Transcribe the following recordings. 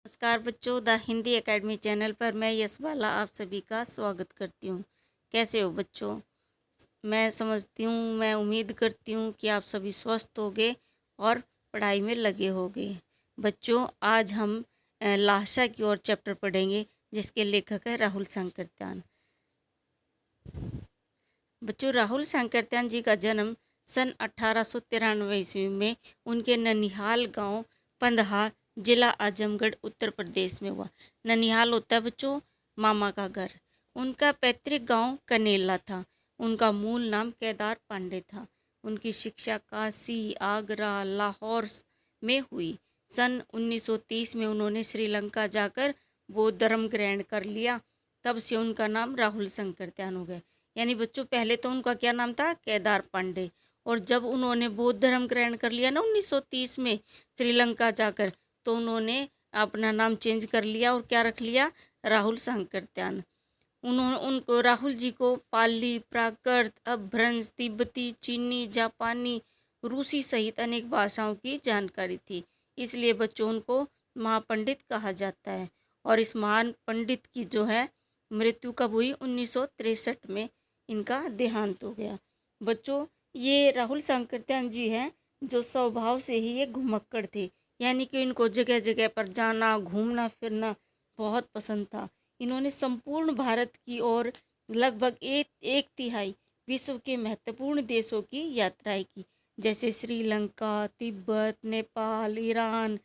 नमस्कार बच्चों, the Hindi academy channel पर मैं यशबाला आप सभी का स्वागत करती हूँ। कैसे हो बच्चों? मैं समझती हूँ, मैं उम्मीद करती हूँ कि आप सभी स्वस्थ होंगे और पढ़ाई में लगे होंगे। बच्चों, आज हम लाशा की ओर चैप्टर पढ़ेंगे, जिसके लेखक है राहुल सांकृत्यान। बच्चों, राहुल सांकृत्यान जी का जन्म सन 1893 ईस्वी में उनके ननिहाल गांव पंदहा, जिला आजमगढ़, उत्तर प्रदेश में हुआ। ननिहाल होता है बच्चों मामा का घर। उनका पैतृक गांव कनेला था। उनका मूल नाम केदार पांडे था। उनकी शिक्षा काशी, आगरा, लाहौर में हुई। सन 1930 में उन्होंने श्रीलंका जाकर बौद्ध धर्म ग्रहण कर लिया। तब से उनका नाम राहुल सांकृत्यान हो गया। यानी बच्चों, पहले तो उनका क्या नाम था? केदार पांडे। और जब उन्होंने बौद्ध धर्म ग्रहण कर लिया ना 1930 में श्रीलंका जाकर, तो उन्होंने अपना नाम चेंज कर लिया और क्या रख लिया? राहुल सांकृत्यान। उन्होंने उनको राहुल जी को पाली, प्राकृत, अपभ्रंश, तिब्बती, चीनी, जापानी, रूसी सहित अनेक भाषाओं की जानकारी थी। इसलिए बच्चों उनको महापंडित कहा जाता है। और इस महान पंडित की जो है मृत्यु कब हुई? 1963 में इनका देहांत हो गया। बच्चों, ये राहुल सांकृत्यान जी हैं जो स्वभाव से ही ये घुमक्कड़ थे। यानी कि इनको जगह जगह पर जाना, घूमना फिरना बहुत पसंद था। इन्होंने संपूर्ण भारत की और लगभग एक तिहाई विश्व के महत्वपूर्ण देशों की यात्राएं की, जैसे श्रीलंका, तिब्बत, नेपाल, ईरान,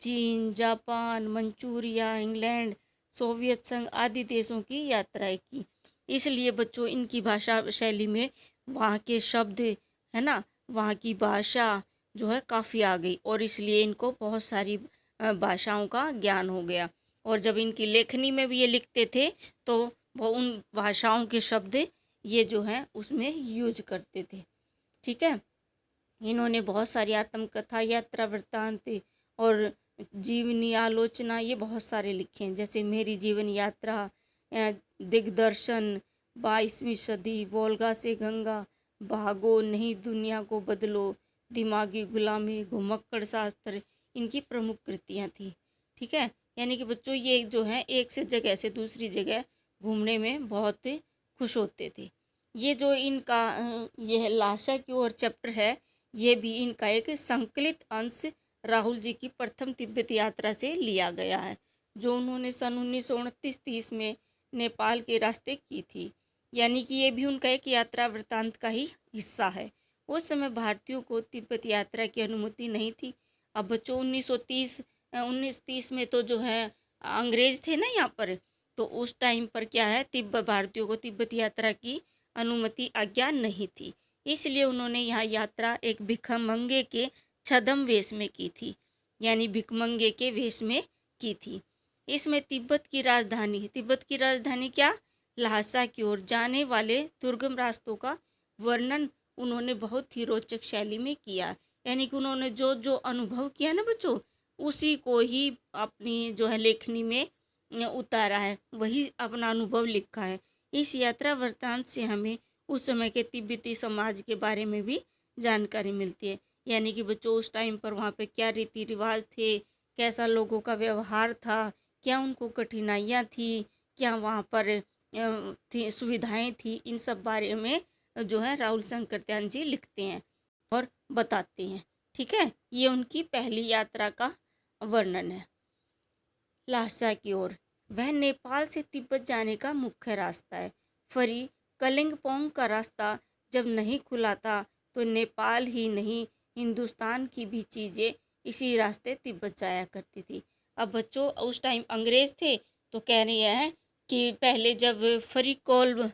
चीन, जापान, मंचूरिया, इंग्लैंड, सोवियत संघ आदि देशों की यात्राएं की। इसलिए बच्चों इनकी भाषा शैली में वहाँ के शब्द है ना, वहाँ की भाषा जो है काफ़ी आ गई, और इसलिए इनको बहुत सारी भाषाओं का ज्ञान हो गया। और जब इनकी लेखनी में भी ये लिखते थे तो वो उन भाषाओं के शब्द ये जो हैं उसमें यूज करते थे। ठीक है। इन्होंने बहुत सारी आत्मकथा, यात्रा वृत्तांत और जीवनी आलोचना ये बहुत सारे लिखे हैं, जैसे मेरी जीवन यात्रा, दिग्दर्शन, 22वीं सदी, वोल्गा से गंगा, भागो नहीं दुनिया को बदलो, दिमागी गुलामी, घुमक्कड़ शास्त्र, इनकी प्रमुख कृतियाँ थी। ठीक है। यानी कि बच्चों ये जो है एक से जगह से दूसरी जगह घूमने में बहुत खुश होते थे। ये जो इनका यह लाशा की ओर चैप्टर है, ये भी इनका एक संकलित अंश राहुल जी की प्रथम तिब्बत यात्रा से लिया गया है, जो उन्होंने सन 1929-30 में नेपाल के रास्ते की थी। यानी कि ये भी उनका एक यात्रा वृत्तांत का ही हिस्सा है। उस समय भारतीयों को तिब्बत यात्रा की अनुमति नहीं थी। अब बच्चों 1930 में तो जो है अंग्रेज थे ना यहाँ पर, तो उस टाइम पर क्या है, तिब्बत भारतीयों को तिब्बत यात्रा की अनुमति आज्ञा नहीं थी। इसलिए उन्होंने यहाँ यात्रा एक भिखमंगे के छद्म वेश में की थी। यानी भिखमंगे के वेश में की थी। इसमें तिब्बत की राजधानी क्या? लहासा की ओर जाने वाले दुर्गम रास्तों का वर्णन उन्होंने बहुत ही रोचक शैली में किया। यानी कि उन्होंने जो जो अनुभव किया ना बच्चों, उसी को ही अपनी जो है लेखनी में उतारा है, वही अपना अनुभव लिखा है। इस यात्रा वृत्तांत से हमें उस समय के तिब्बती समाज के बारे में भी जानकारी मिलती है। यानी कि बच्चों उस टाइम पर वहाँ पे क्या रीति रिवाज थे, कैसा लोगों का व्यवहार था, क्या उनको कठिनाइयाँ थी, क्या वहाँ पर थी सुविधाएं थी, इन सब बारे में जो है राहुल सांकृत्यान जी लिखते हैं और बताते हैं। ठीक है। ये उनकी पहली यात्रा का वर्णन है। लासा की ओर, वह नेपाल से तिब्बत जाने का मुख्य रास्ता है। फरी कलिंगपोंग का रास्ता जब नहीं खुला था तो नेपाल ही नहीं, हिंदुस्तान की भी चीज़ें इसी रास्ते तिब्बत जाया करती थी। अब बच्चों उस टाइम अंग्रेज थे, तो कह रहे हैं कि पहले जब फरीकोल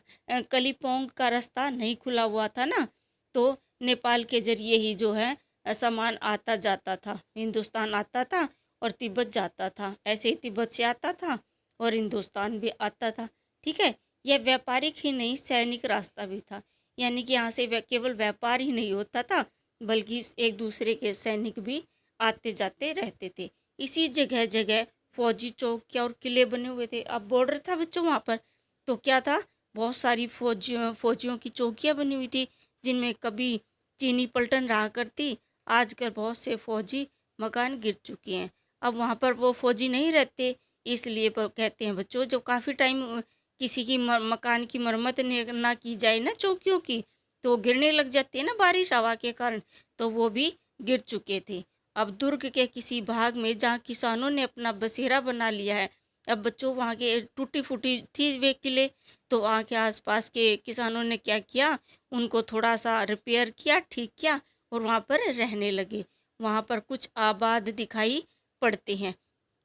कलिंपोंग का रास्ता नहीं खुला हुआ था ना, तो नेपाल के जरिए ही जो है सामान आता जाता था, हिंदुस्तान आता था और तिब्बत जाता था। ऐसे ही तिब्बत से आता था और हिंदुस्तान भी आता था। ठीक है। यह व्यापारिक ही नहीं, सैनिक रास्ता भी था। यानी कि यहाँ से केवल व्यापार ही नहीं होता था, बल्कि एक दूसरे के सैनिक भी आते जाते रहते थे। इसी जगह जगह फौजी चौकियाँ और किले बने हुए थे। अब बॉर्डर था बच्चों वहाँ पर, तो क्या था, बहुत सारी फौजियों की चौकियाँ बनी हुई थी, जिनमें कभी चीनी पलटन रहा करती। आजकल बहुत से फौजी मकान गिर चुके हैं। अब वहाँ पर वो फौजी नहीं रहते, इसलिए कहते हैं बच्चों, जब काफ़ी टाइम किसी की मकान की मरम्मत ना की जाए ना चौकियों की, तो गिरने लग जाती है ना बारिश हवा के कारण, तो वो भी गिर चुके थे। अब दुर्ग के किसी भाग में जहाँ किसानों ने अपना बसेरा बना लिया है, अब बच्चों वहाँ के टूटी फूटी थी वे किले, तो वहाँ के आसपास के किसानों ने क्या किया, उनको थोड़ा सा रिपेयर किया, ठीक किया और वहाँ पर रहने लगे। वहाँ पर कुछ आबाद दिखाई पड़ते हैं,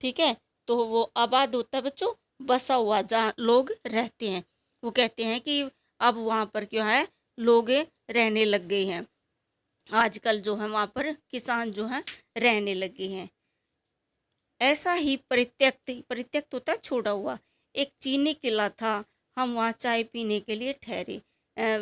ठीक है। तो वो आबाद होता है बच्चों, बसा हुआ जहाँ लोग रहते हैं। वो कहते हैं कि अब वहाँ पर क्या है, लोग रहने लग गए हैं, आजकल जो है वहाँ पर किसान जो है रहने लगे हैं। ऐसा ही परित्यक्त, परित्यक्त होता है छोड़ा हुआ, एक चीनी किला था, हम वहाँ चाय पीने के लिए ठहरे।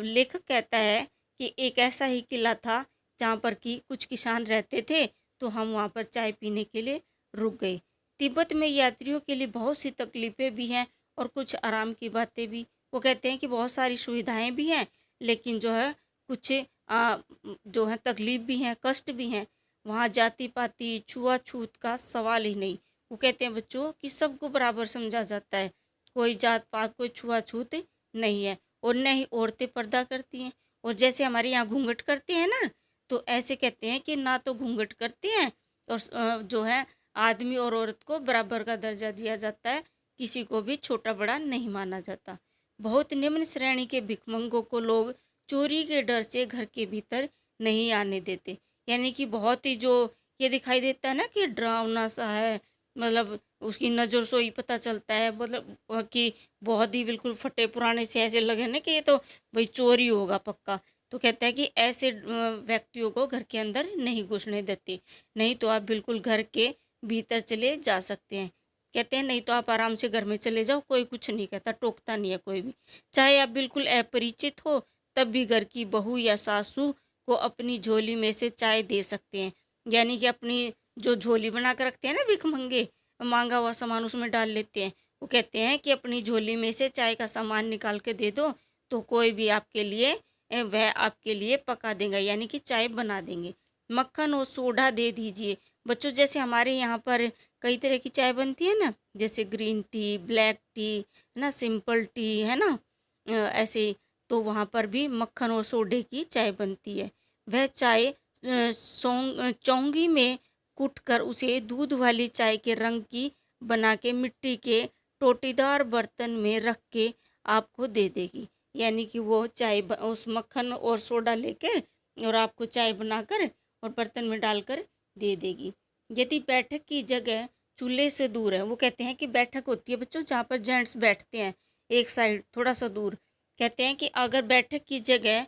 लेखक कहता है कि एक ऐसा ही किला था जहाँ पर कि कुछ किसान रहते थे, तो हम वहाँ पर चाय पीने के लिए रुक गए। तिब्बत में यात्रियों के लिए बहुत सी तकलीफ़ें भी हैं और कुछ आराम की बातें भी। वो कहते हैं कि बहुत सारी सुविधाएं भी हैं, लेकिन जो है कुछ जो है तकलीफ़ भी हैं, कष्ट भी हैं। वहाँ जाति-पाति, छुआ-छूत का सवाल ही नहीं। वो कहते हैं बच्चों कि सबको बराबर समझा जाता है, कोई जात-पात, कोई छुआ-छूत नहीं है और न ही औरतें पर्दा करती हैं। और जैसे हमारे यहाँ घूंघट करते हैं ना, तो ऐसे कहते हैं कि ना तो घूंघट करते हैं और जो है आदमी और औरत को बराबर का दर्जा दिया जाता है, किसी को भी छोटा-बड़ा नहीं माना जाता। बहुत निम्न श्रेणी के भिखमंगों को लोग चोरी के डर से घर के भीतर नहीं आने देते। यानी कि बहुत ही जो ये दिखाई देता है ना कि डरावना सा है, मतलब उसकी नज़र से ही पता चलता है, मतलब कि बहुत ही बिल्कुल फटे पुराने से ऐसे लगे ना कि ये तो भाई चोरी होगा पक्का। तो कहता है कि ऐसे व्यक्तियों को घर के अंदर नहीं घुसने देते, नहीं तो आप बिल्कुल घर के भीतर चले जा सकते हैं। कहते हैं नहीं तो आप आराम से घर में चले जाओ, कोई कुछ नहीं कहता, टोकता नहीं है कोई भी। चाहे आप बिल्कुल अपरिचित हो, तब भी घर की बहू या सासू को अपनी झोली में से चाय दे सकते हैं। यानी कि अपनी जो झोली बना कर रखते हैं ना भिखमंगे, मांगा हुआ सामान उसमें डाल लेते हैं। वो कहते हैं कि अपनी झोली में से चाय का सामान निकाल के दे दो, तो कोई भी आपके लिए वह आपके लिए पका देगा, यानी कि चाय बना देंगे। मक्खन और सोडा दे दीजिए। बच्चों जैसे हमारे यहाँ पर कई तरह की चाय बनती है ना, जैसे ग्रीन टी, ब्लैक टी, है ना, सिंपल टी, है ना, ऐसे, तो वहाँ पर भी मक्खन और सोडे की चाय बनती है। वह चाय चौंगी में कूटकर उसे दूध वाली चाय के रंग की बना के मिट्टी के टोटीदार बर्तन में रख के आपको दे देगी। यानी कि वो चाय उस मक्खन और सोडा लेके और आपको चाय बनाकर और बर्तन में डालकर दे देगी। यदि बैठक की जगह चूल्हे से दूर है, वो कहते हैं कि बैठक होती है बच्चों जहाँ पर जेंट्स बैठते हैं एक साइड थोड़ा सा दूर, कहते हैं कि अगर बैठक की जगह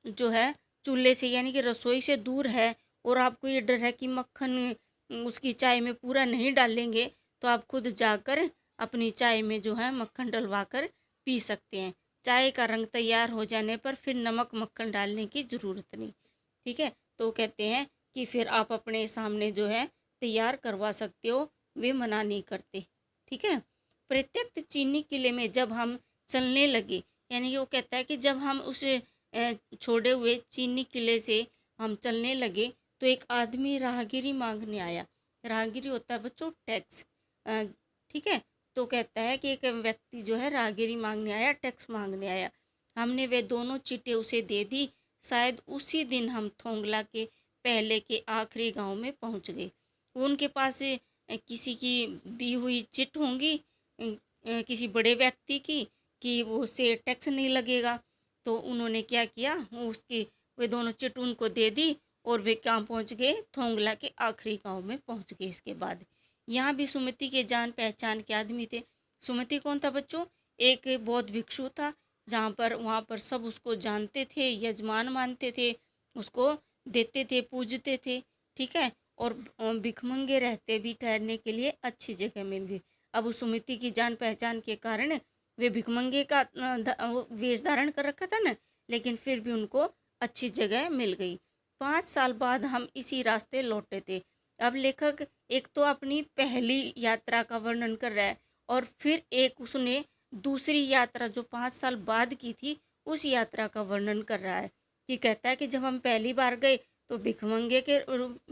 जो है चूल्हे से यानी कि रसोई से दूर है और आपको ये डर है कि मक्खन उसकी चाय में पूरा नहीं डालेंगे, तो आप खुद जाकर अपनी चाय में जो है मक्खन डलवा कर पी सकते हैं। चाय का रंग तैयार हो जाने पर फिर नमक मक्खन डालने की ज़रूरत नहीं, ठीक है। तो कहते हैं कि फिर आप अपने सामने जो है तैयार करवा सकते हो, वे मना नहीं करते, ठीक है। प्रत्यक्त चीनी किले में जब हम चलने लगे, यानी कि वो कहता है कि जब हम उस छोड़े हुए चीनी किले से हम चलने लगे, तो एक आदमी राहगीरी मांगने आया। राहगीरी होता है बच्चों टैक्स, अ, ठीक है। तो कहता है कि एक व्यक्ति जो है राहगीरी मांगने आया, टैक्स मांगने आया। हमने वे दोनों चिट्ठे उसे दे दी। शायद उसी दिन हम थोंगला के पहले के आखिरी गांव में पहुंच गए। उनके पास किसी की दी हुई चिट होंगी, किसी बड़े व्यक्ति की, कि वो उससे टैक्स नहीं लगेगा। तो उन्होंने क्या किया, वो उसकी वे दोनों चिट उनको दे दी और वे कहाँ पहुँच गए, थोंगला के आखिरी गांव में पहुँच गए। इसके बाद यहाँ भी सुमति के जान पहचान के आदमी थे। सुमति कौन था बच्चों, एक बौद्ध भिक्षु था, जहाँ पर वहाँ पर सब उसको जानते थे, यजमान मानते थे, उसको देते थे, पूजते थे, ठीक है। और भिखमंगे रहते भी ठहरने के लिए अच्छी जगह मिल गई। अब उस सुमिति की जान पहचान के कारण वे भिखमंगे का वेश धारण कर रखा था ना, लेकिन फिर भी उनको अच्छी जगह मिल गई। 5 साल बाद हम इसी रास्ते लौटे थे। अब लेखक एक तो अपनी पहली यात्रा का वर्णन कर रहा है और फिर एक उसने दूसरी यात्रा जो 5 साल बाद की थी उस यात्रा का वर्णन कर रहा है। कि कहता है कि जब हम पहली बार गए तो भिखमंगे के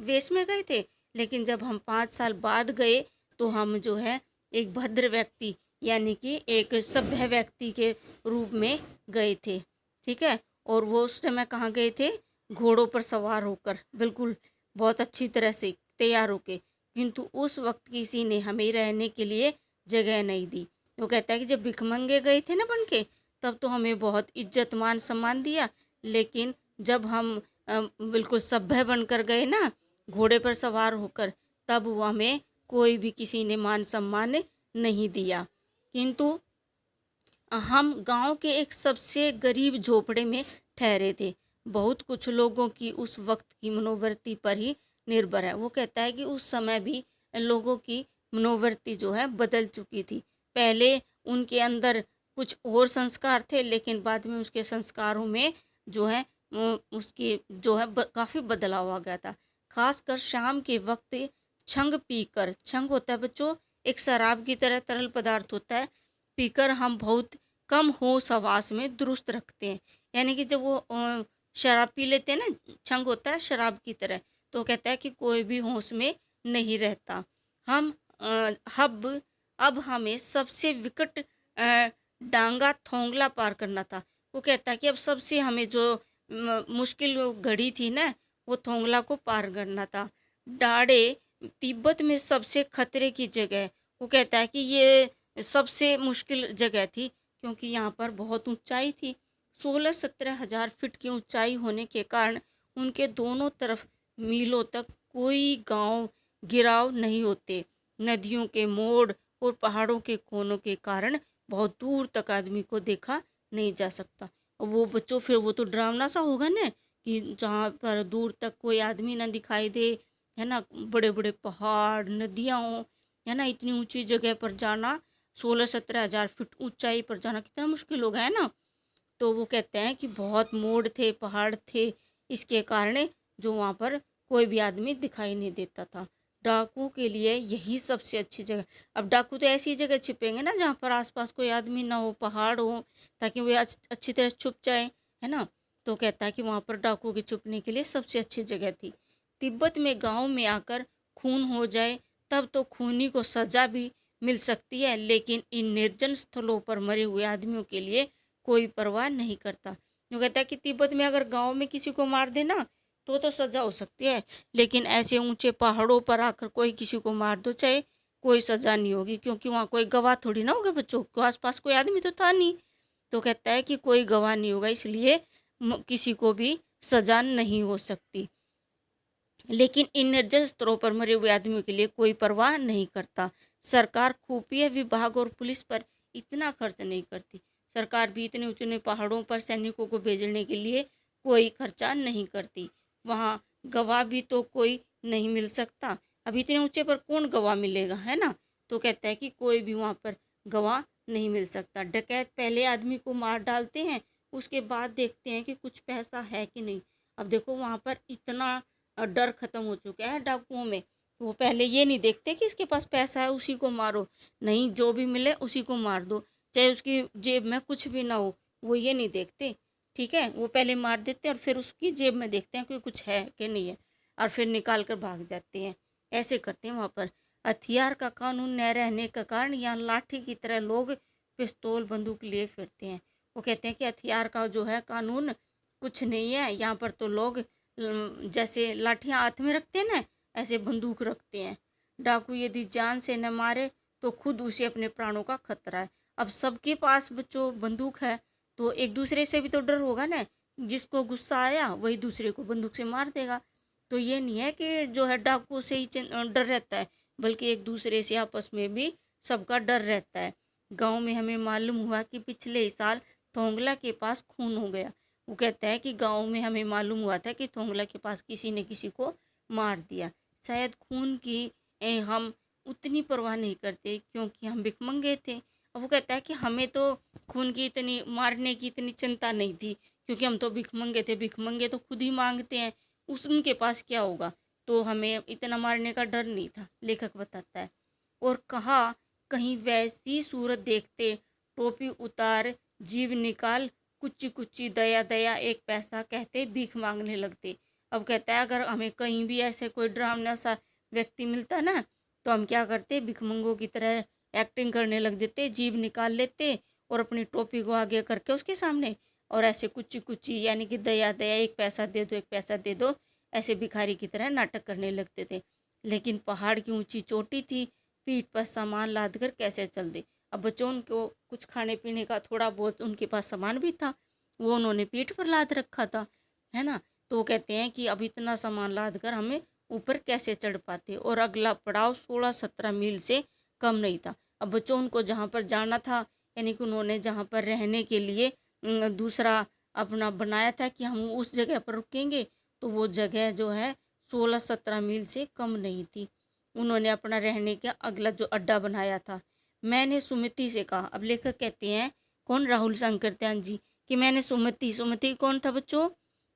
वेश में गए थे, लेकिन जब हम 5 साल बाद गए तो हम जो है एक भद्र व्यक्ति यानी कि एक सभ्य व्यक्ति के रूप में गए थे, ठीक है। और वो उस समय कहाँ गए थे? घोड़ों पर सवार होकर, बिल्कुल बहुत अच्छी तरह से तैयार होके। किंतु उस वक्त किसी ने हमें रहने के लिए जगह नहीं दी। वो कहता है कि जब भिखमंगे गए थे ना बन के, तब तो हमें बहुत इज्जत मान सम्मान दिया, लेकिन जब हम बिल्कुल सभ्य बनकर गए ना घोड़े पर सवार होकर, तब वो हमें कोई भी किसी ने मान सम्मान नहीं दिया। किंतु हम गांव के एक सबसे गरीब झोपड़े में ठहरे थे। बहुत कुछ लोगों की उस वक्त की मनोवृत्ति पर ही निर्भर है। वो कहता है कि उस समय भी लोगों की मनोवृत्ति जो है बदल चुकी थी। पहले उनके अंदर कुछ और संस्कार थे, लेकिन बाद में उसके संस्कारों में जो है उसकी जो है काफ़ी बदलाव आ गया था। खासकर शाम के वक्त छंग पीकर, छंग होता है बच्चों एक शराब की तरह तरल पदार्थ होता है, पीकर हम बहुत कम होश हवास में दुरुस्त रखते हैं। यानी कि जब वो शराब पी लेते हैं ना, छंग होता है शराब की तरह, तो कहता है कि कोई भी होश में नहीं रहता। हम अब हमें सबसे विकट डांगा थोंगला पार करना था। वो कहता है कि अब सबसे हमें जो मुश्किल घड़ी थी ना, वो थोंगला को पार करना था। डाड़े तिब्बत में सबसे खतरे की जगह। वो कहता है कि ये सबसे मुश्किल जगह थी, क्योंकि यहाँ पर बहुत ऊंचाई थी। 16-17 हज़ार फीट की ऊंचाई होने के कारण उनके दोनों तरफ मीलों तक कोई गांव गिराव नहीं होते। नदियों के मोड़ और पहाड़ों के कोनों के कारण बहुत दूर तक आदमी को देखा नहीं जा सकता। और वो बच्चों फिर वो तो डरावना सा होगा ना कि जहाँ पर दूर तक कोई आदमी ना दिखाई दे, है ना, बड़े बड़े पहाड़ नदियाँ हों, है ना, इतनी ऊंची जगह पर जाना, 16-17 हज़ार फीट ऊंचाई पर जाना कितना मुश्किल होगा, है ना। तो वो कहते हैं कि बहुत मोड़ थे, पहाड़ थे, इसके कारण जो वहाँ पर कोई भी आदमी दिखाई नहीं देता था। डाकू के लिए यही सबसे अच्छी जगह। अब डाकू तो ऐसी जगह छिपेंगे ना जहाँ पर आसपास कोई आदमी ना हो, पहाड़ हो, ताकि वे अच्छी तरह छुप जाए, है ना। तो कहता है कि वहाँ पर डाकू के छुपने के लिए सबसे अच्छी जगह थी। तिब्बत में गांव में आकर खून हो जाए तब तो खूनी को सजा भी मिल सकती है, लेकिन इन निर्जन स्थलों पर मरे हुए आदमियों के लिए कोई परवाह नहीं करता। जो कहता है कि तिब्बत में अगर गांव में किसी को मार देना तो सजा हो सकती है, लेकिन ऐसे ऊंचे पहाड़ों पर आकर कोई किसी को मार दो चाहे, कोई सजा नहीं होगी, क्योंकि वहाँ कोई गवाह थोड़ी ना होगा, बच्चों के आसपास कोई आदमी तो था नहीं। तो कहता है कि कोई गवाह नहीं होगा, इसलिए किसी को भी सजा नहीं हो सकती। लेकिन इन निर्जन स्तरों पर मरे हुए आदमियों के लिए कोई परवाह नहीं करता। सरकार खुफिया विभाग और पुलिस पर इतना खर्च नहीं करती। सरकार भी इतने ऊंचे पहाड़ों पर सैनिकों को भेजने के लिए कोई खर्चा नहीं करती। वहाँ गवाह भी तो कोई नहीं मिल सकता। अब इतने ऊंचे पर कौन गवाह मिलेगा, है ना। तो कहता है कि कोई भी वहाँ पर गवाह नहीं मिल सकता। डकैत पहले आदमी को मार डालते हैं, उसके बाद देखते हैं कि कुछ पैसा है कि नहीं। अब देखो वहाँ पर इतना डर खत्म हो चुका है डाकुओं में। वो पहले ये नहीं देखते कि इसके पास पैसा है उसी को मारो, नहीं जो भी मिले उसी को मार दो, चाहे उसकी जेब में कुछ भी ना हो, वो ये नहीं देखते, ठीक है। वो पहले मार देते हैं और फिर उसकी जेब में देखते हैं कि कुछ है कि नहीं है, और फिर निकाल कर भाग जाते हैं। ऐसे करते हैं वहाँ पर। हथियार का कानून न रहने का कारण यहाँ लाठी की तरह लोग पिस्तौल बंदूक लिए फिरते हैं। वो कहते हैं कि हथियार का जो है कानून कुछ नहीं है, यहाँ पर तो लोग जैसे लाठियाँ हाथ में रखते हैं ना, ऐसे बंदूक रखते हैं। डाकू यदि जान से न मारे तो खुद उसे अपने प्राणों का खतरा है। अब सबके पास बच्चों बंदूक है, तो एक दूसरे से भी तो डर होगा ना। जिसको गुस्सा आया वही दूसरे को बंदूक से मार देगा। तो ये नहीं है कि जो है डाकू से ही डर रहता है, बल्कि एक दूसरे से आपस में भी सबका डर रहता है। गांव में हमें मालूम हुआ कि पिछले ही साल थोंगला के पास खून हो गया। वो कहता है कि गांव में हमें मालूम हुआ था कि थोंगला के पास किसी ने किसी को मार दिया। शायद खून की हम उतनी परवाह नहीं करते, क्योंकि हम भिखमंगे थे। अब वो कहता है कि हमें तो खून की इतनी मारने की इतनी चिंता नहीं थी, क्योंकि हम तो भिखमंगे थे। भिखमंगे तो खुद ही मांगते हैं, उनके पास क्या होगा, तो हमें इतना मारने का डर नहीं था, लेखक बताता है। और कहा कहीं वैसी सूरत देखते, टोपी उतार जीभ निकाल कुच्ची कुच्ची दया दया एक पैसा कहते भीख मांगने लगते। अब कहता है अगर हमें कहीं भी ऐसे कोई डरावना सा व्यक्ति मिलता ना, तो हम क्या करते, भिखमंगों की तरह एक्टिंग करने लग जाते, जीभ निकाल लेते और अपनी टोपी को आगे करके उसके सामने, और ऐसे कुची कुची यानी कि दया दया, 1 पैसा दे दो, 1 पैसा दे दो, ऐसे भिखारी की तरह नाटक करने लगते थे। लेकिन पहाड़ की ऊंची चोटी थी, पीठ पर सामान लाद कर कैसे चल दे। अब बच्चों को कुछ खाने पीने का थोड़ा बहुत उनके पास सामान भी था, वो उन्होंने पीठ पर लाद रखा था, है ना। तो वो कहते हैं कि अब इतना सामान लाद कर हमें ऊपर कैसे चढ़ पाते, और अगला पड़ाव 16-17 मील से कम नहीं था। अब बच्चों उनको जहाँ पर जाना था, यानी कि उन्होंने जहाँ पर रहने के लिए दूसरा अपना बनाया था कि हम उस जगह पर रुकेंगे, तो वो जगह जो है 16-17 मील से कम नहीं थी। उन्होंने अपना रहने का अगला जो अड्डा बनाया था। मैंने सुमति से कहा, अब लेखक कहते हैं कौन, राहुल सांकृत्यायन जी, कि मैंने सुमति कौन था बच्चों,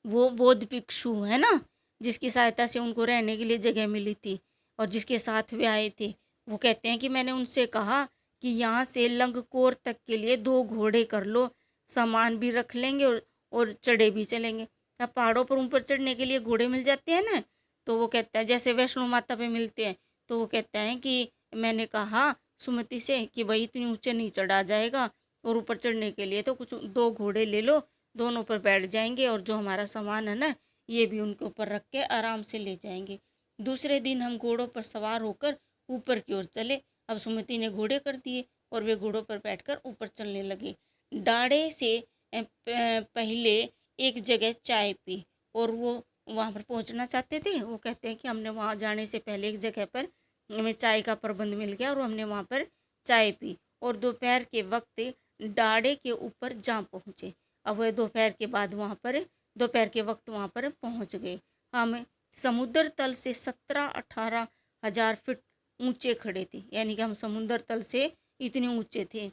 वो बौद्ध भिक्षु है ना, जिसकी सहायता से उनको रहने के लिए जगह मिली थी और जिसके साथ वे आए थे। वो कहते हैं कि मैंने उनसे कहा कि यहाँ से लंगकोर तक के लिए 2 घोड़े कर लो, सामान भी रख लेंगे और चढ़े भी चलेंगे। अब पहाड़ों पर ऊपर चढ़ने के लिए घोड़े मिल जाते हैं ना, तो वो कहता है जैसे वैष्णो माता पे मिलते हैं। तो वो कहता है कि मैंने कहा सुमति से कि भाई इतनी ऊंचे नहीं चढ़ा जाएगा, और ऊपर चढ़ने के लिए तो कुछ 2 घोड़े ले लो, दोनों पर बैठ जाएंगे और जो हमारा सामान है ना, ये भी उनके ऊपर रख के आराम से ले जाएंगे। दूसरे दिन हम घोड़ों पर सवार होकर ऊपर की ओर चले। अब सुमति ने घोड़े कर दिए और वे घोड़ों पर बैठकर ऊपर चलने लगे। डाढ़े से पहले एक जगह चाय पी, और वो वहाँ पर पहुँचना चाहते थे। वो कहते हैं कि हमने वहाँ जाने से पहले एक जगह पर हमें चाय का प्रबंध मिल गया और हमने वहाँ पर चाय पी, और दोपहर के वक्त डाढ़े के ऊपर जा पहुँचे। अब वह दोपहर के वक्त वहाँ पर पहुँच गए। हम समुद्र तल से 17-18 हजार फीट ऊंचे खड़े थे, यानी कि हम समुद्र तल से इतने ऊंचे थे।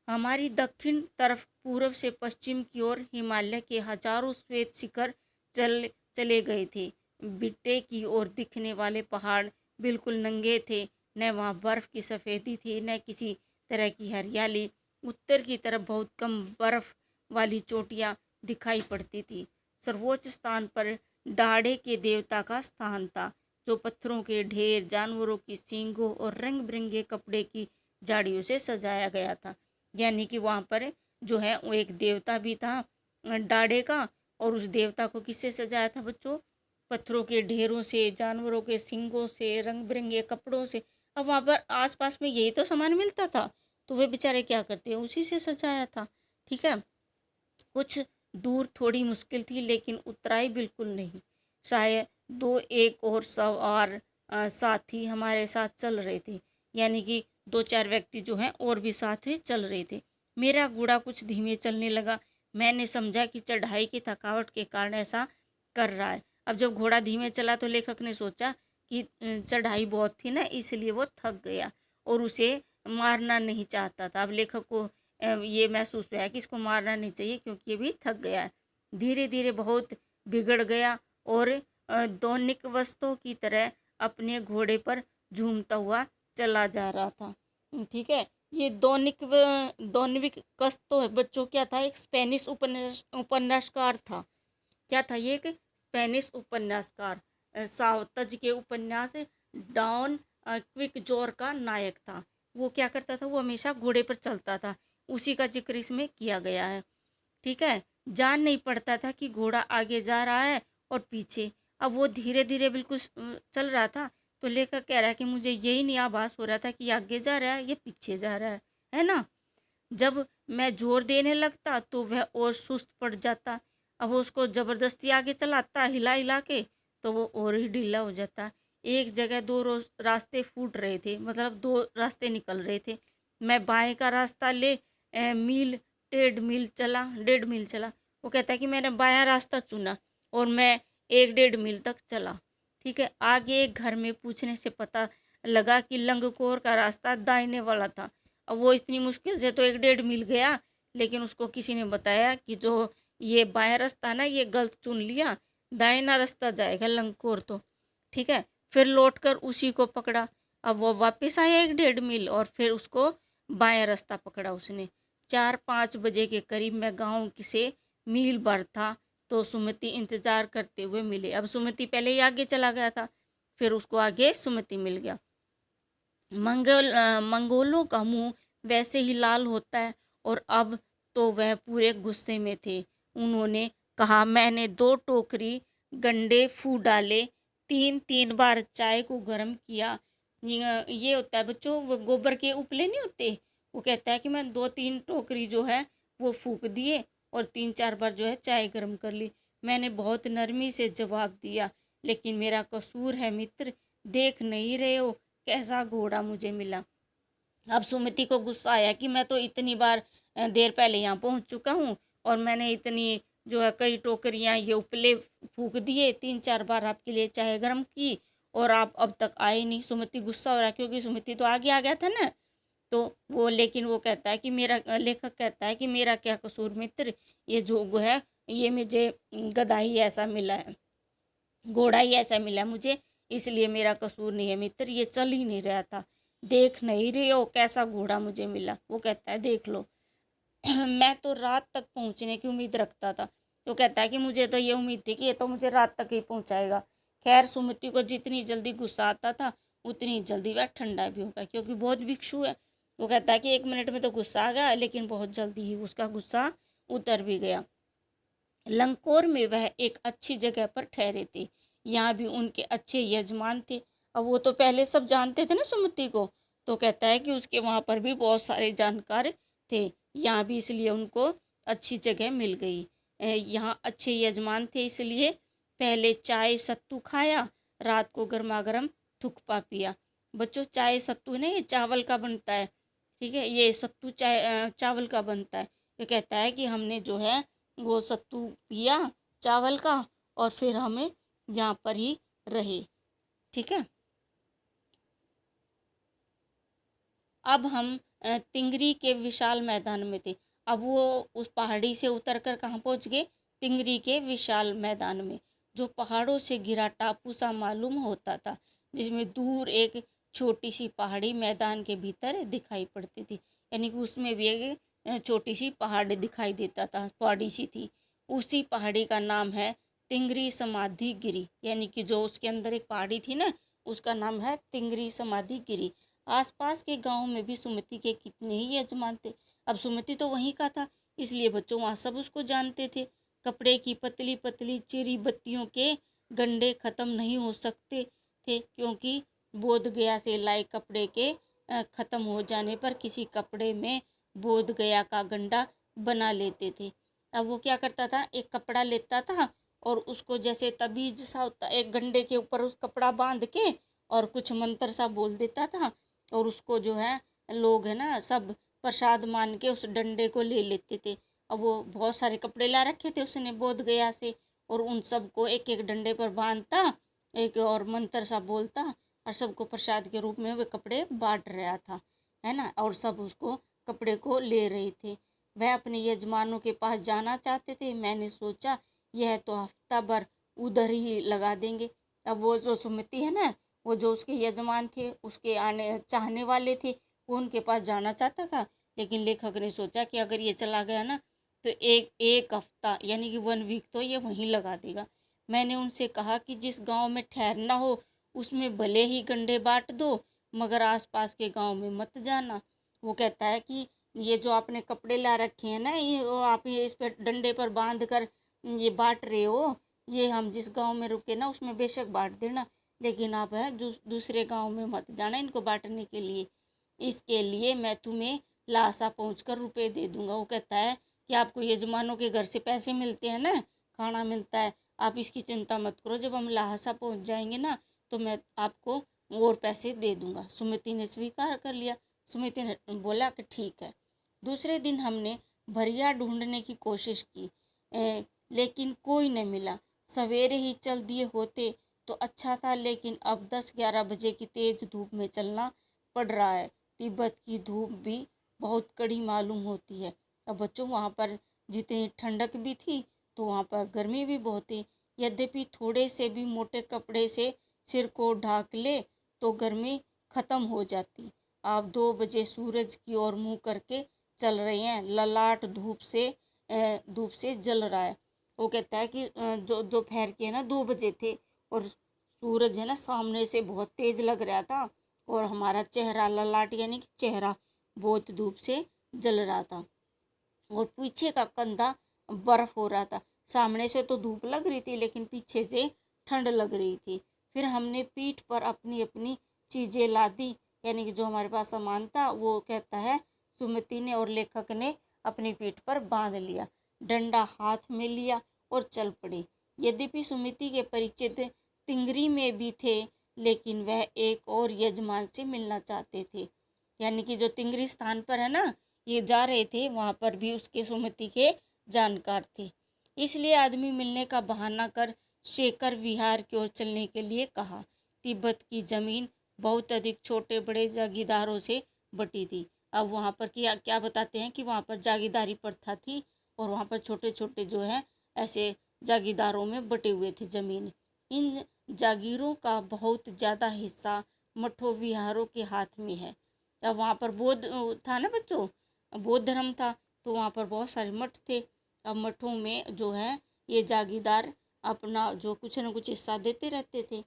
हमारी दक्षिण तरफ पूर्व से पश्चिम की ओर हिमालय के हजारों श्वेत शिखर चले गए थे। बिट्टे की ओर दिखने वाले पहाड़ बिल्कुल नंगे थे, न वहाँ बर्फ की सफ़ेदी थी न किसी तरह की हरियाली। उत्तर की तरफ बहुत कम बर्फ वाली चोटियाँ दिखाई पड़ती थी। सर्वोच्च स्थान पर डाढ़े के देवता का स्थान था, जो पत्थरों के ढेर, जानवरों की सींगों और रंग बिरंगे कपड़े की झाड़ियों से सजाया गया था। यानी कि वहाँ पर जो है वो एक देवता भी था डाढ़े का, और उस देवता को किससे सजाया था बच्चों, पत्थरों के ढेरों से, जानवरों के सींगों से, रंग बिरंगे कपड़ों से। अब वहाँ पर आसपास में यही तो सामान मिलता था, तो वे बेचारे क्या करते, उसी से सजाया था। ठीक है, कुछ दूर थोड़ी मुश्किल थी, लेकिन उतराई बिल्कुल नहीं। शायद 2-1 और सवार साथी हमारे साथ चल रहे थे, यानी कि 2-4 व्यक्ति जो हैं और भी साथ ही चल रहे थे। मेरा घोड़ा कुछ धीमे चलने लगा। मैंने समझा कि चढ़ाई की थकावट के कारण ऐसा कर रहा है। अब जब घोड़ा धीमे चला तो लेखक ने सोचा कि चढ़ाई बहुत थी ना, इसलिए वो थक गया और उसे मारना नहीं चाहता था। अब लेखक को ये महसूस हुआ कि इसको मारना नहीं चाहिए क्योंकि ये भी थक गया है। धीरे धीरे बहुत बिगड़ गया और दैनिक वस्तुओं की तरह अपने घोड़े पर झूमता हुआ चला जा रहा था। ठीक है, ये दैनिक कष्ट तो है बच्चों, क्या था, एक स्पेनिश उपन्यासकार था। क्या था ये, एक स्पेनिश उपन्यासकार, सावतज के उपन्यास डॉन क्विक्सोर का नायक था। वो क्या करता था, वो हमेशा घोड़े पर चलता था, उसी का जिक्र इसमें किया गया है। ठीक है, जान नहीं पड़ता था कि घोड़ा आगे जा रहा है और पीछे। अब वो धीरे धीरे बिल्कुल चल रहा था, तो लेखक कह रहा है कि मुझे यही नहीं आभास हो रहा था कि आगे जा रहा है या पीछे जा रहा है ना। जब मैं जोर देने लगता तो वह और सुस्त पड़ जाता। अब वो उसको ज़बरदस्ती आगे चलाता हिला हिला के, तो वो और ही ढीला हो जाता। एक जगह 2 रास्ते फूट रहे थे, मतलब 2 रास्ते निकल रहे थे। मैं बाएं का रास्ता ले मील 1.5 मील चला। वो कहता है कि मैंने बायां रास्ता चुना और मैं 1-1.5 मील तक चला। ठीक है, आगे एक घर में पूछने से पता लगा कि लंगकोर का रास्ता दाहिने वाला था। अब वो इतनी मुश्किल से तो 1-1.5 मील गया, लेकिन उसको किसी ने बताया कि जो ये बायां रास्ता है ना, ये गलत चुन लिया, दाहिना रास्ता जाएगा लंगकोर तो। ठीक है, फिर लौट कर उसी को पकड़ा। अब वो वापस आया 1-1.5 मील और फिर उसको बायां रास्ता पकड़ा उसने। 4-5 बजे के करीब मैं गाँव से मील भर था तो सुमति इंतज़ार करते हुए मिले। अब सुमति पहले ही आगे चला गया था, फिर उसको आगे सुमति मिल गया। मंगोलों का मुंह वैसे ही लाल होता है और अब तो वह पूरे गुस्से में थे। उन्होंने कहा, मैंने 2 टोकरी गंडे फूट डाले, 3-3 बार चाय को गर्म किया। ये होता है बच्चों, वो गोबर के उपले नहीं होते, वो कहता है कि मैं 2-3 टोकरी जो है वो फूक दिए और 3-4 बार जो है चाय गर्म कर ली। मैंने बहुत नरमी से जवाब दिया, लेकिन मेरा कसूर है मित्र, देख नहीं रहे हो कैसा घोड़ा मुझे मिला। अब सुमति को गुस्सा आया कि मैं तो इतनी बार देर पहले यहाँ पहुँच चुका हूँ और मैंने इतनी जो है कई टोकरियाँ ये उपले फूक दिए, 3-4 बार आपके लिए चाय गर्म की और आप अब तक आए नहीं। सुमति गुस्सा हो रहा है क्योंकि सुमति तो आगे आ गया था ना। तो वो लेकिन वो कहता है कि मेरा लेखक कहता है कि मेरा क्या कसूर मित्र, ये जो है ये मुझे गधा ही ऐसा मिला है, घोड़ा ही ऐसा मिला मुझे, इसलिए मेरा कसूर नहीं है मित्र, ये चल ही नहीं रहा था, देख नहीं रहे हो कैसा घोड़ा मुझे मिला। वो कहता है देख लो। मैं तो रात तक पहुंचने की उम्मीद रखता था। तो कहता है कि मुझे तो ये उम्मीद थी कि ये तो मुझे रात तक ही पहुंचाएगा। खैर सुमति को जितनी जल्दी गुस्सा आता था उतनी जल्दी वह ठंडा भी होगा, क्योंकि बहुत भिक्षु है। वो कहता है कि 1 मिनट में तो गुस्सा आ गया, लेकिन बहुत जल्दी ही उसका गुस्सा उतर भी गया। लंकोर में वह एक अच्छी जगह पर ठहरे थे। यहाँ भी उनके अच्छे यजमान थे। अब वो तो पहले सब जानते थे ना सुमति को, तो कहता है कि उसके वहाँ पर भी बहुत सारे जानकार थे। यहाँ भी इसलिए उनको अच्छी जगह मिल गई। यहाँ अच्छे यजमान थे, इसलिए पहले चाय सत्तू खाया, रात को गर्मा गर्म थुक्पा पिया। बच्चों चाय सत्तू नहीं, ये चावल का बनता है, ठीक है, ये सत्तू चावल का बनता है। ये कहता है कि हमने जो है वो सत्तू पिया चावल का और फिर हमें यहाँ पर ही रहे, ठीक है। अब हम तिंगरी के विशाल मैदान में थे। अब वो उस पहाड़ी से उतरकर कहाँ पहुँच गए? तिंगरी के विशाल मैदान में, जो पहाड़ों से घिरा टापू सा मालूम होता था, जिसमें दूर एक छोटी सी पहाड़ी मैदान के भीतर दिखाई पड़ती थी। यानी कि उसमें भी एक छोटी सी पहाड़ दिखाई देता था, पहाड़ी सी थी। उसी पहाड़ी का नाम है तिंगरी समाधि गिरी, यानी कि जो उसके अंदर एक पहाड़ी थी ना, उसका नाम है तिंगरी समाधि गिरी। आसपास के गांव में भी सुमति के कितने ही यजमान थे। अब सुमति तो वहीं का था, इसलिए बच्चों वहाँ सब उसको जानते थे। कपड़े की पतली पतली चिरी बत्तियों के गंडे खत्म नहीं हो सकते थे, क्योंकि बोध गया से लाए कपड़े के खत्म हो जाने पर किसी कपड़े में बोध गया का गंडा बना लेते थे। अब वो क्या करता था, एक कपड़ा लेता था और उसको जैसे तबीज सा होता, एक गंडे के ऊपर उस कपड़ा बांध के और कुछ मंत्र सा बोल देता था और उसको जो है लोग है ना सब प्रसाद मान के उस डंडे को ले लेते थे। अब वो बहुत सारे कपड़े ला रखे थे उसने बोध गया से, और उन सबको एक एक डंडे पर बांधता, एक और मंत्र सा बोलता और सबको प्रसाद के रूप में वे कपड़े बांट रहा था, है ना, और सब उसको कपड़े को ले रहे थे। वह अपने यजमानों के पास जाना चाहते थे। मैंने सोचा यह तो हफ्ता भर उधर ही लगा देंगे। अब वो जो सुमति है ना, वो जो उसके यजमान थे, उसके आने चाहने वाले थे, वो उनके पास जाना चाहता था। लेकिन लेखक ने सोचा कि अगर ये चला गया ना तो एक एक हफ्ता यानी कि 1 वीक तो ये वहीं लगा देगा। मैंने उनसे कहा कि जिस गांव में ठहरना हो उसमें भले ही गंडे बांट दो, मगर आसपास के गांव में मत जाना। वो कहता है कि ये जो आपने कपड़े ला रखे हैं ना, ये और आप ये इस पे डंडे पर बांध कर ये बांट रहे हो, ये हम जिस गांव में रुके ना उसमें बेशक बांट देना, लेकिन आप है दूसरे गांव में मत जाना इनको बांटने के लिए। इसके लिए मैं तुम्हें लासा पहुंचकर रुपए दे दूंगा। वो कहता है कि आपको यजमानों के घर से पैसे मिलते हैं ना, खाना मिलता है, आप इसकी चिंता मत करो, जब हम लासा पहुंच जाएंगे ना तो मैं आपको और पैसे दे दूंगा। सुमिति ने स्वीकार कर लिया। सुमिति ने बोला कि ठीक है। दूसरे दिन हमने भरिया ढूंढने की कोशिश की, लेकिन कोई न मिला। सवेरे ही चल दिए होते तो अच्छा था, लेकिन अब 10-11 बजे की तेज धूप में चलना पड़ रहा है। तिब्बत की धूप भी बहुत कड़ी मालूम होती है। अब बच्चों वहाँ पर जितनी ठंडक भी थी तो वहाँ पर गर्मी भी बहुत थी। यद्यपि थोड़े से भी मोटे कपड़े से सिर को ढाक ले तो गर्मी खत्म हो जाती। आप 2 बजे सूरज की ओर मुंह करके चल रहे हैं, ललाट धूप से जल रहा है। वो कहता है कि जो दोपहर के ना 2 बजे थे और सूरज है ना सामने से बहुत तेज लग रहा था और हमारा चेहरा ललाट यानी कि चेहरा बहुत धूप से जल रहा था और पीछे का कंधा बर्फ हो रहा था। सामने से तो धूप लग रही थी लेकिन पीछे से ठंड लग रही थी। फिर हमने पीठ पर अपनी अपनी चीज़ें लादी यानी कि जो हमारे पास सामान था वो कहता है सुमति ने और लेखक ने अपनी पीठ पर बांध लिया, डंडा हाथ में लिया और चल पड़े। यद्यपि सुमति के परिचित तिंगरी में भी थे लेकिन वह एक और यजमान से मिलना चाहते थे। यानी कि जो तिंगरी स्थान पर है ना ये जा रहे थे वहाँ पर भी उसके सुमति के जानकार थे। इसलिए आदमी मिलने का बहाना कर शेखर विहार की ओर चलने के लिए कहा। तिब्बत की जमीन बहुत अधिक छोटे बड़े जागीरदारों से बटी थी। अब वहाँ पर क्या क्या बताते हैं कि वहाँ पर जागीरदारी प्रथा थी और वहाँ पर छोटे छोटे जो है ऐसे जागीरदारों में बटे हुए थे जमीन। इन जागीरों का बहुत ज़्यादा हिस्सा मठों विहारों के हाथ में है। अब वहाँ पर बौद्ध था ना बच्चों, बौद्ध धर्म था तो वहाँ पर बहुत सारे मठ थे। अब मठों में जो है ये जागीरदार अपना जो कुछ न कुछ हिस्सा देते रहते थे।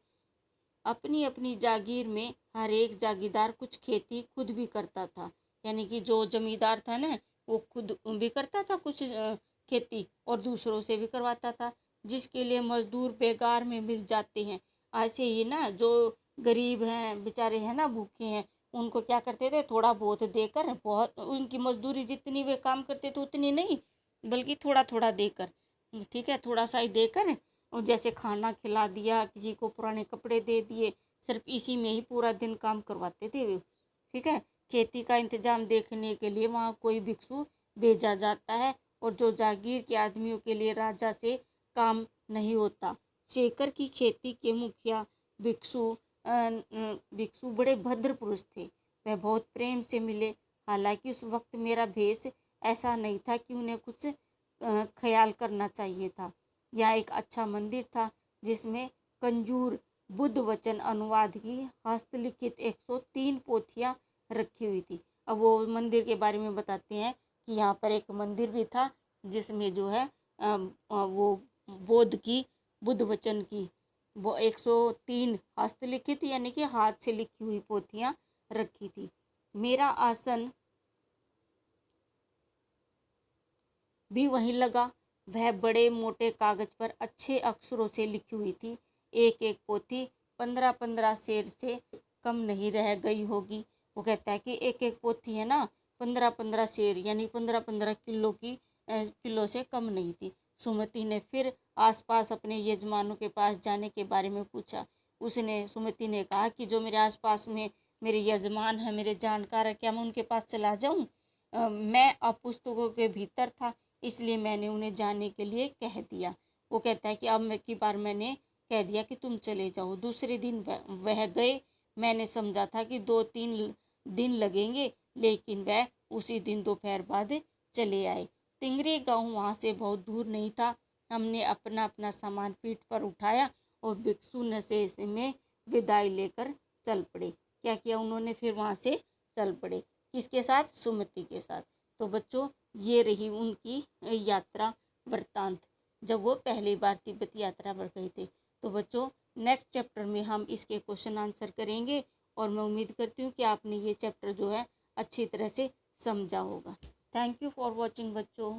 अपनी अपनी जागीर में हर एक जागीरदार कुछ खेती खुद भी करता था। यानी कि जो जमींदार था ना वो खुद भी करता था कुछ खेती और दूसरों से भी करवाता था, जिसके लिए मजदूर बेगार में मिल जाते हैं। ऐसे ही ना जो गरीब हैं बेचारे हैं ना भूखे हैं उनको क्या करते थे थोड़ा बहुत देकर, बहुत उनकी मजदूरी जितनी वे काम करते थे उतनी नहीं बल्कि थोड़ा थोड़ा देकर, ठीक है, थोड़ा सा ही देकर और जैसे खाना खिला दिया, किसी को पुराने कपड़े दे दिए, सिर्फ इसी में ही पूरा दिन काम करवाते थे वे, ठीक है। खेती का इंतजाम देखने के लिए वहाँ कोई भिक्षु भेजा जाता है और जो जागीर के आदमियों के लिए राजा से काम नहीं होता। शेखर की खेती के मुखिया भिक्षु बड़े भद्र पुरुष थे। वह बहुत प्रेम से मिले। हालांकि उस वक्त मेरा भेष ऐसा नहीं था कि उन्हें कुछ ख्याल करना चाहिए था। यह एक अच्छा मंदिर था जिसमें कंजूर बुद्ध वचन अनुवाद की हस्तलिखित 103 पोथियाँ रखी हुई थी। अब वो मंदिर के बारे में बताते हैं कि यहाँ पर एक मंदिर भी था जिसमें जो है वो बुद्ध वचन की वो 103 हस्तलिखित यानी कि हाथ से लिखी हुई पोथियाँ रखी थी। मेरा आसन भी वहीं लगा। वह बड़े मोटे कागज पर अच्छे अक्षरों से लिखी हुई थी। एक एक पोथी 15-15 शेर से कम नहीं रह गई होगी। वो कहता है कि एक एक पोथी है ना 15-15 शेर यानी 15-15 किलो से कम नहीं थी। सुमति ने फिर आसपास अपने यजमानों के पास जाने के बारे में पूछा। सुमति ने कहा कि जो मेरे आसपास में मेरे यजमान हैं, मेरे जानकार हैं, क्या मैं उनके पास चला जाऊं? मैं अब पुस्तकों के भीतर था इसलिए मैंने उन्हें जाने के लिए कह दिया। वो कहता है कि अब की बार मैंने कह दिया कि तुम चले जाओ। दूसरे दिन वह गए। मैंने समझा था कि 2-3 दिन लगेंगे लेकिन वह उसी दिन दोपहर बाद चले आए। तिंगरी गांव वहाँ से बहुत दूर नहीं था। हमने अपना अपना सामान पीठ पर उठाया और भिक्षु नशे में विदाई लेकर चल पड़े। क्या किया उन्होंने? फिर वहाँ से चल पड़े। किसके साथ? सुमति के साथ। तो बच्चों ये रही उनकी यात्रा वृत्तांत जब वो पहली बार तिब्बत यात्रा पर गए थे। तो बच्चों नेक्स्ट चैप्टर में हम इसके क्वेश्चन आंसर करेंगे और मैं उम्मीद करती हूँ कि आपने ये चैप्टर जो है अच्छी तरह से समझा होगा। थैंक यू फॉर वॉचिंग बच्चों।